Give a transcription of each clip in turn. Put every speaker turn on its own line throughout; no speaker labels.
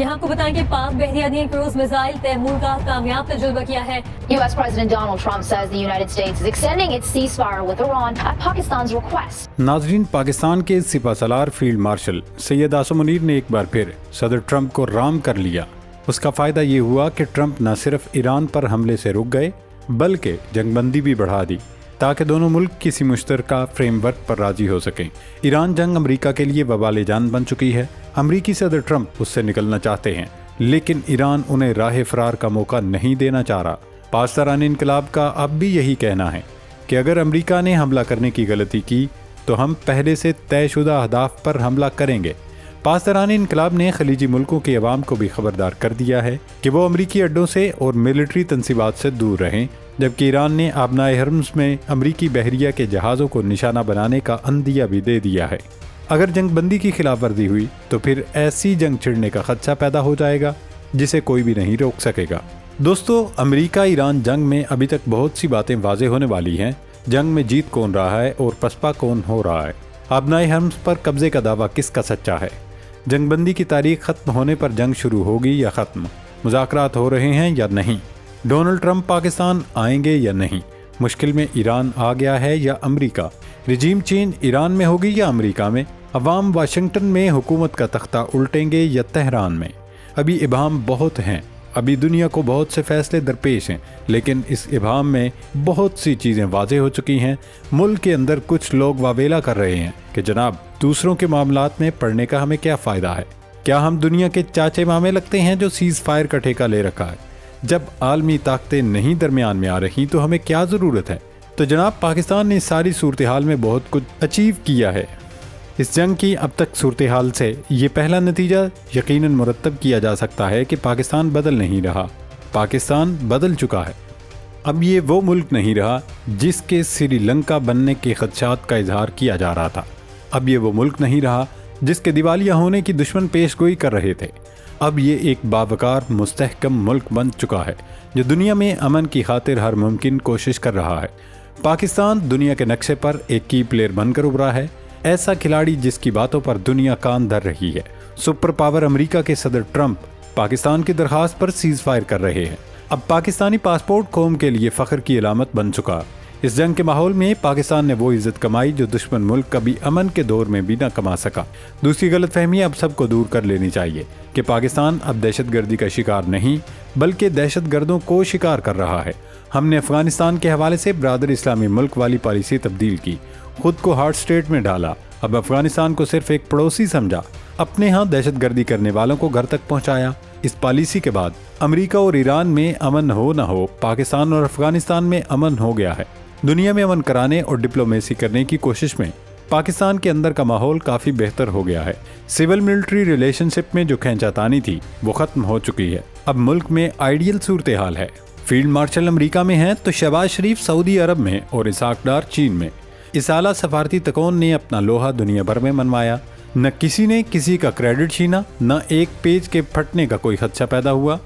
یہاں آپ کو بتائیں کہ پاک بحریہ نے کروز میزائل تیمور کا کامیاب تجربہ کیا ہے.
US President Donald Trump says the United States is extending its ceasefire with Iran at Pakistan's request.
ناظرین، پاکستان کے سپہ سالار فیلڈ مارشل سید عاصم منیر نے ایک بار پھر صدر ٹرمپ کو رام کر لیا. اس کا فائدہ یہ ہوا کہ ٹرمپ نہ صرف ایران پر حملے سے رک گئے بلکہ جنگ بندی بھی بڑھا دی تاکہ دونوں ملک کسی مشترکہ فریم ورک پر راضی ہو سکیں. ایران جنگ امریکہ کے لیے وبال جان بن چکی ہے. امریکی صدر ٹرمپ اس سے نکلنا چاہتے ہیں لیکن ایران انہیں راہ فرار کا موقع نہیں دینا چاہ رہا. پاسداران انقلاب کا اب بھی یہی کہنا ہے کہ اگر امریکہ نے حملہ کرنے کی غلطی کی تو ہم پہلے سے طے شدہ اہداف پر حملہ کریں گے. پاسداران انقلاب نے خلیجی ملکوں کے عوام کو بھی خبردار کر دیا ہے کہ وہ امریکی اڈوں سے اور ملٹری تنصیبات سے دور رہیں، جبکہ ایران نے آبنائے حرمز میں امریکی بحریہ کے جہازوں کو نشانہ بنانے کا عندیہ بھی دے دیا ہے. اگر جنگ بندی کی خلاف ورزی ہوئی تو پھر ایسی جنگ چھڑنے کا خدشہ پیدا ہو جائے گا جسے کوئی بھی نہیں روک سکے گا. دوستو، امریکہ ایران جنگ میں ابھی تک بہت سی باتیں واضح ہونے والی ہیں. جنگ میں جیت کون رہا ہے اور پسپا کون ہو رہا ہے؟ آبنائے حرمز پر قبضے کا دعویٰ کس کا سچا ہے؟ جنگ بندی کی تاریخ ختم ہونے پر جنگ شروع ہوگی یا ختم؟ مذاکرات ہو رہے ہیں یا نہیں؟ ڈونلڈ ٹرمپ پاکستان آئیں گے یا نہیں؟ مشکل میں ایران آ گیا ہے یا امریکہ؟ رجیم چینج ایران میں ہوگی یا امریکہ میں؟ عوام واشنگٹن میں حکومت کا تختہ الٹیں گے یا تہران میں؟ ابھی ابہام بہت ہیں. ابھی دنیا کو بہت سے فیصلے درپیش ہیں لیکن اس ابہام میں بہت سی چیزیں واضح ہو چکی ہیں. ملک کے اندر کچھ لوگ واویلا کر رہے ہیں کہ جناب دوسروں کے معاملات میں پڑنے کا ہمیں کیا فائدہ ہے؟ کیا ہم دنیا کے چاچے مامے لگتے ہیں جو سیز فائر کا ٹھیکہ لے رکھا ہے؟ جب عالمی طاقتیں نہیں درمیان میں آ رہی تو ہمیں کیا ضرورت ہے؟ تو جناب پاکستان نے اس ساری صورتحال میں بہت کچھ اچیو کیا ہے. اس جنگ کی اب تک صورتحال سے یہ پہلا نتیجہ یقیناً مرتب کیا جا سکتا ہے کہ پاکستان بدل نہیں رہا، پاکستان بدل چکا ہے. اب یہ وہ ملک نہیں رہا جس کے سری لنکا بننے کے خدشات کا اظہار کیا جا رہا تھا. اب یہ وہ ملک نہیں رہا جس کے دیوالیہ ہونے کی دشمن پیش گوئی کر رہے تھے. اب یہ ایک باوقار مستحکم ملک بن چکا ہے جو دنیا میں امن کی خاطر ہر ممکن کوشش کر رہا ہے. پاکستان دنیا کے نقشے پر ایک کی پلیئر بن کر ابھرا ہے، ایسا کھلاڑی جس کی باتوں پر دنیا کان دھر رہی ہے. سپر پاور امریکہ کے صدر ٹرمپ پاکستان کی درخواست پر سیز فائر کر رہے ہیں. اب پاکستانی پاسپورٹ قوم کے لیے فخر کی علامت بن چکا. اس جنگ کے ماحول میں پاکستان نے وہ عزت کمائی جو دشمن ملک کبھی امن کے دور میں بھی نہ کما سکا. دوسری غلط فہمی اب سب کو دور کر لینی چاہیے کہ پاکستان اب دہشت گردی کا شکار نہیں بلکہ دہشت گردوں کو شکار کر رہا ہے. ہم نے افغانستان کے حوالے سے برادر اسلامی ملک والی پالیسی تبدیل کی، خود کو ہارڈ اسٹیٹ میں ڈالا. اب افغانستان کو صرف ایک پڑوسی سمجھا، اپنے ہاں دہشت گردی کرنے والوں کو گھر تک پہنچایا. اس پالیسی کے بعد امریکہ اور ایران میں امن ہو نہ ہو، پاکستان اور افغانستان میں امن ہو گیا ہے. دنیا میں امن کرانے اور ڈپلومیسی کرنے کی کوشش میں پاکستان کے اندر کا ماحول کافی بہتر ہو گیا ہے. سول ملٹری ریلیشن شپ میں جو کھینچا تانی تھی وہ ختم ہو چکی ہے. اب ملک میں آئیڈیل صورتحال ہے. فیلڈ مارشل امریکہ میں ہیں تو شہباز شریف سعودی عرب میں اور اسحاق ڈار چین میں. اس اعلیٰ سفارتی تکون نے اپنا لوہا دنیا بھر میں منوایا. نہ کسی نے کسی کا کریڈٹ چھینا، نہ ایک پیج کے پھٹنے کا کوئی خدشہ پیدا ہوا،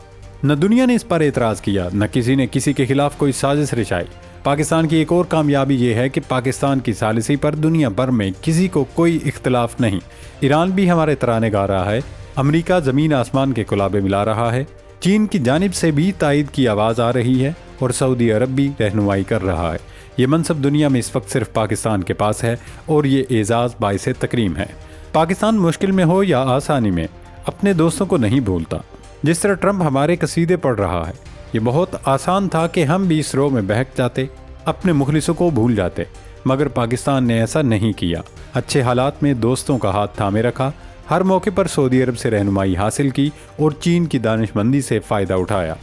نہ دنیا نے اس پر اعتراض کیا، نہ کسی نے کسی کے خلاف کوئی سازش رچائی. پاکستان کی ایک اور کامیابی یہ ہے کہ پاکستان کی ثالثی پر دنیا بھر میں کسی کو کوئی اختلاف نہیں. ایران بھی ہمارے ترانے گا رہا ہے، امریکہ زمین آسمان کے کلابے ملا رہا ہے، چین کی جانب سے بھی تائید کی آواز آ رہی ہے اور سعودی عرب بھی رہنمائی کر رہا ہے. یہ منصب دنیا میں اس وقت صرف پاکستان کے پاس ہے اور یہ اعزاز باعث تکریم ہے. پاکستان مشکل میں ہو یا آسانی میں اپنے دوستوں کو نہیں بھولتا. جس طرح ٹرمپ ہمارے قصیدے پڑھ رہا ہے، یہ بہت آسان تھا کہ ہم بھی اس رو میں بہک جاتے، اپنے مخلصوں کو بھول جاتے، مگر پاکستان نے ایسا نہیں کیا. اچھے حالات میں دوستوں کا ہاتھ تھامے رکھا، ہر موقع پر سعودی عرب سے رہنمائی حاصل کی اور چین کی دانش مندی سے فائدہ اٹھایا.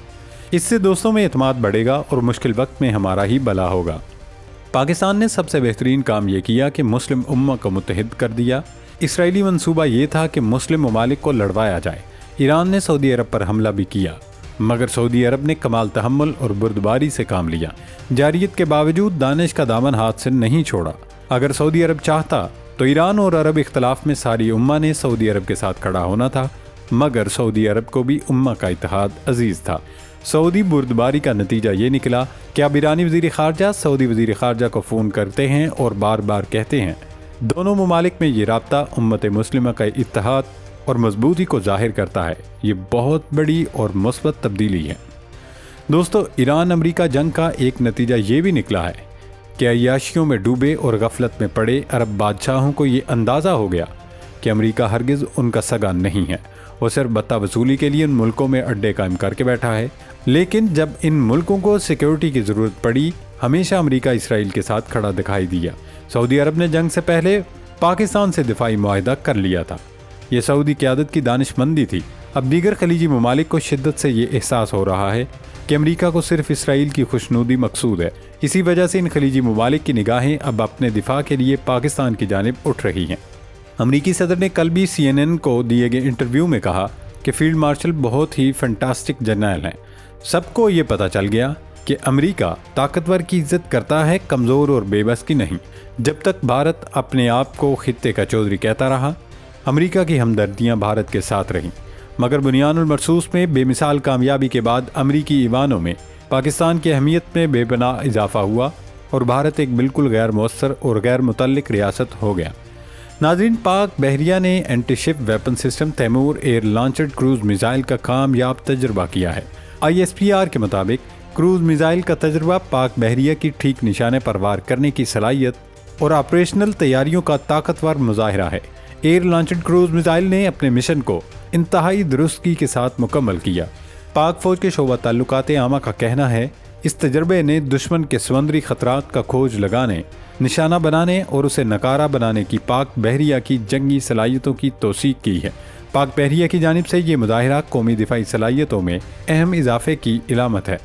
اس سے دوستوں میں اعتماد بڑھے گا اور مشکل وقت میں ہمارا ہی بھلا ہوگا. پاکستان نے سب سے بہترین کام یہ کیا کہ مسلم امہ کو متحد کر دیا. اسرائیلی منصوبہ یہ تھا کہ مسلم ممالک کو لڑوایا جائے. ایران نے سعودی عرب پر حملہ بھی کیا مگر سعودی عرب نے کمال تحمل اور بردباری سے کام لیا. جاریت کے باوجود دانش کا دامن ہاتھ سے نہیں چھوڑا. اگر سعودی عرب چاہتا تو ایران اور عرب اختلاف میں ساری امہ نے سعودی عرب کے ساتھ کھڑا ہونا تھا، مگر سعودی عرب کو بھی امہ کا اتحاد عزیز تھا. سعودی بردباری کا نتیجہ یہ نکلا کہ اب ایرانی وزیر خارجہ سعودی وزیر خارجہ کو فون کرتے ہیں اور بار بار کہتے ہیں دونوں ممالک میں یہ رابطہ امت مسلمہ کا اتحاد اور مضبوطی کو ظاہر کرتا ہے۔ یہ بہت بڑی اور مثبت تبدیلی ہے۔ دوستو، ایران امریکہ جنگ کا ایک نتیجہ یہ بھی نکلا ہے کہ عیاشیوں میں ڈوبے اور غفلت میں پڑے عرب بادشاہوں کو یہ اندازہ ہو گیا کہ امریکہ ہرگز ان کا سگا نہیں ہے۔ وہ صرف بتہ وصولی کے لیے ان ملکوں میں اڈے قائم کر کے بیٹھا ہے، لیکن جب ان ملکوں کو سیکیورٹی کی ضرورت پڑی، ہمیشہ امریکہ اسرائیل کے ساتھ کھڑا دکھائی دیا۔ سعودی عرب نے جنگ سے پہلے پاکستان سے دفاعی معاہدہ کر لیا تھا۔ یہ سعودی قیادت کی دانش مندی تھی۔ اب دیگر خلیجی ممالک کو شدت سے یہ احساس ہو رہا ہے کہ امریکہ کو صرف اسرائیل کی خوشنودی مقصود ہے۔ اسی وجہ سے ان خلیجی ممالک کی نگاہیں اب اپنے دفاع کے لیے پاکستان کی جانب اٹھ رہی ہیں۔ امریکی صدر نے کل بھی CNN کو دیے گئے انٹرویو میں کہا کہ فیلڈ مارشل بہت ہی فینٹاسٹک جرنیل ہیں۔ سب کو یہ پتہ چل گیا کہ امریکہ طاقتور کی عزت کرتا ہے، کمزور اور بے بس کی نہیں۔ جب تک بھارت اپنے آپ کو خطے کا چودھری کہتا رہا، امریکہ کی ہمدردیاں بھارت کے ساتھ رہیں، مگر بنیان المرصوص میں بے مثال کامیابی کے بعد امریکی ایوانوں میں پاکستان کی اہمیت میں بے پناہ اضافہ ہوا اور بھارت ایک بالکل غیر مؤثر اور غیر متعلق ریاست ہو گیا۔ ناظرین، پاک بحریہ نے anti ship weapon system Taimur air launched cruise missile کا کامیاب تجربہ کیا ہے۔ ISPR کے مطابق کروز میزائل کا تجربہ پاک بحریہ کی ٹھیک نشانے پر وار کرنے کی صلاحیت اور آپریشنل تیاریوں کا طاقتور مظاہرہ ہے۔ ایئر لانچڈ کروز میزائل نے اپنے مشن کو انتہائی درستگی کے ساتھ مکمل کیا۔ پاک فوج کے شعبہ تعلقات عامہ کا کہنا ہے اس تجربے نے دشمن کے سمندری خطرات کا کھوج لگانے، نشانہ بنانے اور اسے نکارہ بنانے کی پاک بحریہ کی جنگی صلاحیتوں کی توثیق کی ہے۔ پاک بحریہ کی جانب سے یہ مظاہرہ قومی دفاعی صلاحیتوں میں اہم اضافے کی علامت ہے۔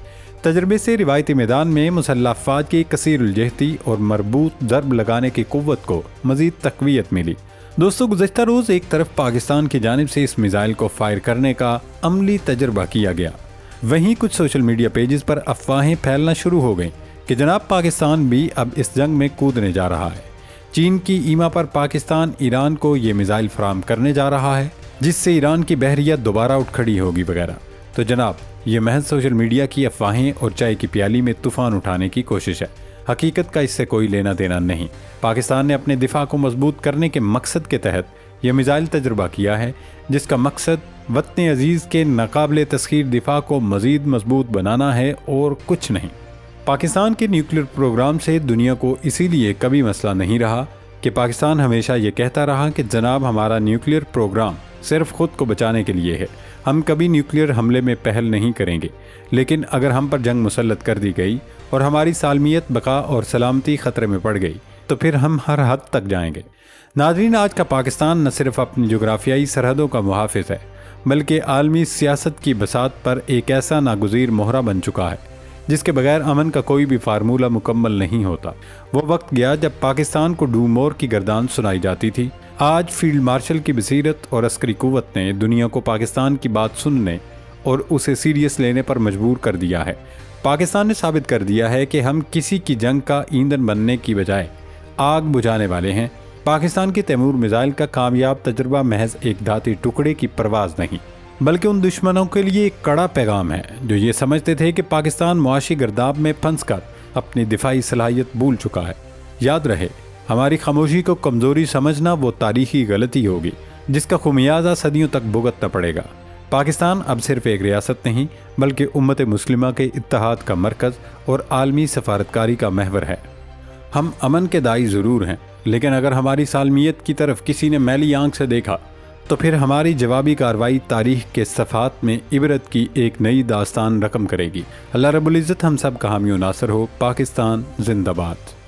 تجربے سے روایتی میدان میں مسلح افواج کی کثیر الجہتی اور مربوط ضرب لگانے کی قوت کو مزید تقویت ملی۔ دوستو، گزشتہ روز ایک طرف پاکستان کی جانب سے اس میزائل کو فائر کرنے کا عملی تجربہ کیا گیا، وہیں کچھ سوشل میڈیا پیجز پر افواہیں پھیلنا شروع ہو گئیں کہ جناب پاکستان بھی اب اس جنگ میں کودنے جا رہا ہے۔ چین کی ایما پر پاکستان ایران کو یہ میزائل فراہم کرنے جا رہا ہے، جس سے ایران کی بحریہ دوبارہ اٹھ کھڑی ہوگی وغیرہ۔ تو جناب، یہ محض سوشل میڈیا کی افواہیں اور چائے کی پیالی میں طوفان اٹھانے کی کوشش ہے۔ حقیقت کا اس سے کوئی لینا دینا نہیں۔ پاکستان نے اپنے دفاع کو مضبوط کرنے کے مقصد کے تحت یہ میزائل تجربہ کیا ہے، جس کا مقصد وطن عزیز کے ناقابل تسخیر دفاع کو مزید مضبوط بنانا ہے اور کچھ نہیں۔ پاکستان کے نیوکلیر پروگرام سے دنیا کو اسی لیے کبھی مسئلہ نہیں رہا کہ پاکستان ہمیشہ یہ کہتا رہا کہ جناب ہمارا نیوکلیر پروگرام صرف خود کو بچانے کے لیے ہے، ہم کبھی نیوکلیر حملے میں پہل نہیں کریں گے۔ لیکن اگر ہم پر جنگ مسلط کر دی گئی اور ہماری سالمیت، بقا اور سلامتی خطرے میں پڑ گئی تو پھر ہم ہر حد تک جائیں گے۔ ناظرین، آج کا پاکستان نہ صرف اپنی جغرافیائی سرحدوں کا محافظ ہے، بلکہ عالمی سیاست کی بساط پر ایک ایسا ناگزیر مہرہ بن چکا ہے جس کے بغیر امن کا کوئی بھی فارمولہ مکمل نہیں ہوتا۔ وہ وقت گیا جب پاکستان کو ڈو مور کی گردان سنائی جاتی تھی۔ آج فیلڈ مارشل کی بصیرت اور عسکری قوت نے دنیا کو پاکستان کی بات سننے اور اسے سیریس لینے پر مجبور کر دیا ہے۔ پاکستان نے ثابت کر دیا ہے کہ ہم کسی کی جنگ کا ایندھن بننے کی بجائے آگ بجھانے والے ہیں۔ پاکستان کی تیمور میزائل کا کامیاب تجربہ محض ایک دھاتی ٹکڑے کی پرواز نہیں، بلکہ ان دشمنوں کے لیے ایک کڑا پیغام ہے جو یہ سمجھتے تھے کہ پاکستان معاشی گرداب میں پھنس کر اپنی دفاعی صلاحیت بھول چکا ہے۔ یاد رہے، ہماری خاموشی کو کمزوری سمجھنا وہ تاریخی غلطی ہوگی جس کا خمیازہ صدیوں تک بھگتنا پڑے گا۔ پاکستان اب صرف ایک ریاست نہیں بلکہ امت مسلمہ کے اتحاد کا مرکز اور عالمی سفارتکاری کا محور ہے۔ ہم امن کے داعی ضرور ہیں، لیکن اگر ہماری سالمیت کی طرف کسی نے میلی آنکھ سے دیکھا تو پھر ہماری جوابی کارروائی تاریخ کے صفحات میں عبرت کی ایک نئی داستان رقم کرے گی۔ اللہ رب العزت ہم سب کا حامی و ناصر ہو۔ پاکستان زندہ باد۔